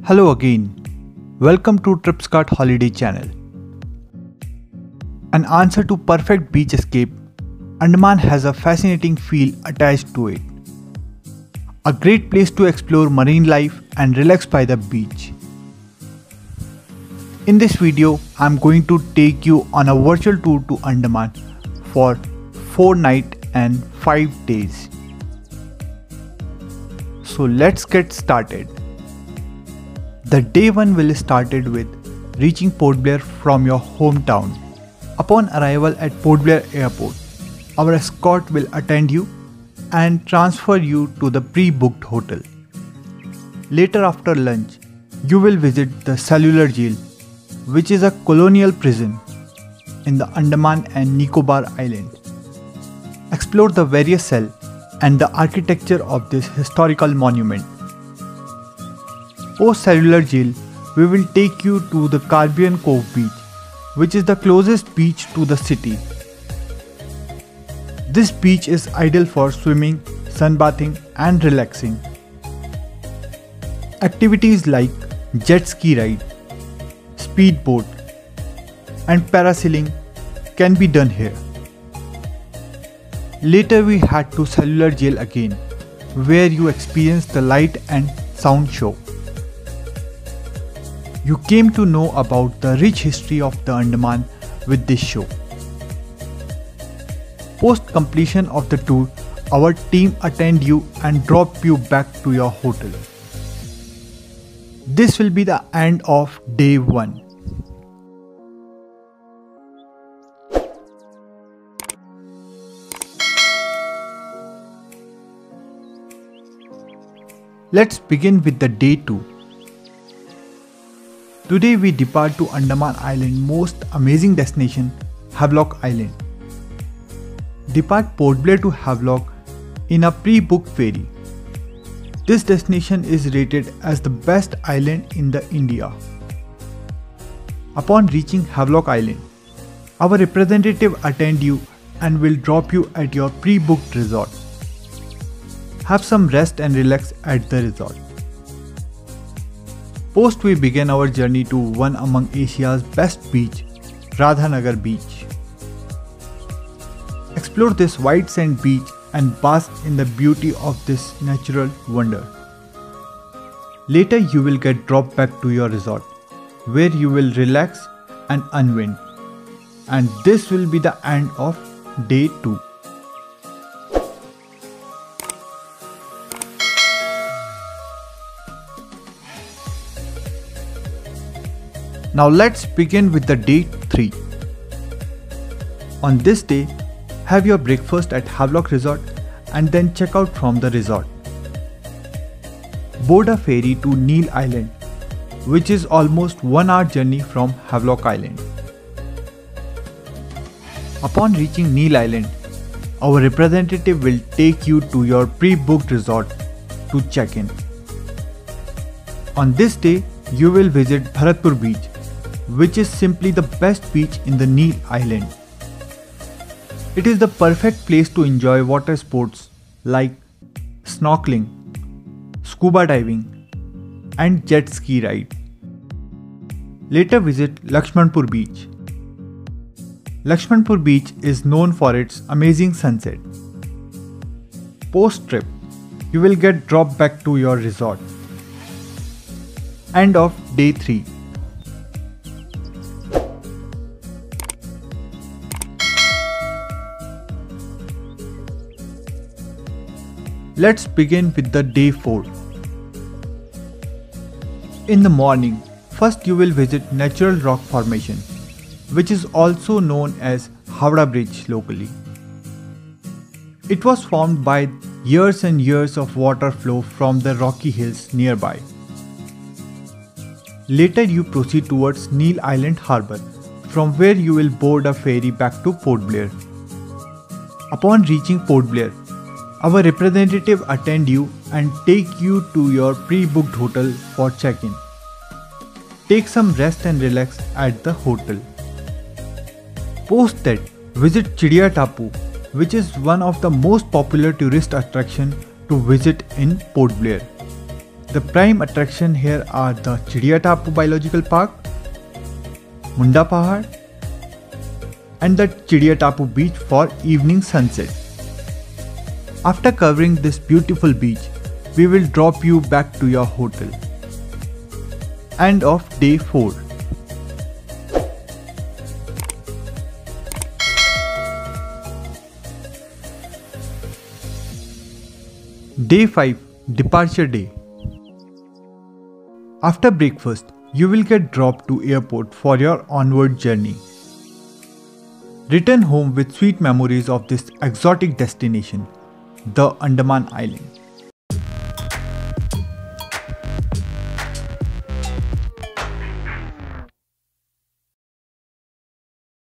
Hello again. Welcome to Tripscart Holiday Channel. An answer to perfect beach escape, Andaman has a fascinating feel attached to it. A great place to explore marine life and relax by the beach. In this video, I am going to take you on a virtual tour to Andaman for 4 nights and 5 days. So let's get started. The day 1 will started with reaching Port Blair from your hometown. Upon arrival at Port Blair Airport, our escort will attend you and transfer you to the pre-booked hotel. Later after lunch, you will visit the Cellular Jail, which is a colonial prison in the Andaman and Nicobar Islands. Explore the various cells and the architecture of this historical monument. Post Cellular Jail, we will take you to the Caribbean Cove Beach, which is the closest beach to the city. This beach is ideal for swimming, sunbathing and relaxing. Activities like jet ski ride, speedboat and parasailing can be done here. Later we head to Cellular Jail again, where you experience the light and sound show. You came to know about the rich history of the Andaman with this show. Post completion of the tour, our team attend you and drop you back to your hotel. This will be the end of day 1. Let's begin with the day 2. Today we depart to Andaman Island most amazing destination, Havelock Island. Depart Port Blair to Havelock in a pre-booked ferry. This destination is rated as the best island in the India. Upon reaching Havelock Island, our representative attend you and will drop you at your pre-booked resort. Have some rest and relax at the resort. Post we begin our journey to one among Asia's best beach, Radhanagar Beach. Explore this white sand beach and bask in the beauty of this natural wonder. Later you will get dropped back to your resort, where you will relax and unwind. And this will be the end of day 2. Now let's begin with the day 3. On this day, have your breakfast at Havelock Resort and then check out from the resort. Board a ferry to Neil Island, which is almost 1 hour journey from Havelock Island. Upon reaching Neil Island, our representative will take you to your pre-booked resort to check in. On this day, you will visit Bharatpur Beach, which is simply the best beach in the Neil Island. It is the perfect place to enjoy water sports like snorkeling, scuba diving and jet ski ride. Later visit Lakshmanpur Beach. Lakshmanpur Beach is known for its amazing sunset. Post trip, you will get dropped back to your resort. End of day 3. Let's begin with the day 4. In the morning, first you will visit Natural Rock Formation, which is also known as Howrah Bridge locally. It was formed by years and years of water flow from the rocky hills nearby. Later you proceed towards Neil Island Harbour, from where you will board a ferry back to Port Blair. Upon reaching Port Blair, our representative attend you and take you to your pre-booked hotel for check-in. Take some rest and relax at the hotel. Post that, visit Chidiya Tapu, which is one of the most popular tourist attraction to visit in Port Blair. The prime attraction here are the Chidiya Tapu Biological Park, Munda Pahad, and the Chidiya Tapu beach for evening sunset. After covering this beautiful beach, we will drop you back to your hotel. End of day 4. Day 5, Departure Day. After breakfast, you will get dropped to airport for your onward journey. Return home with sweet memories of this exotic destination, the Andaman Island.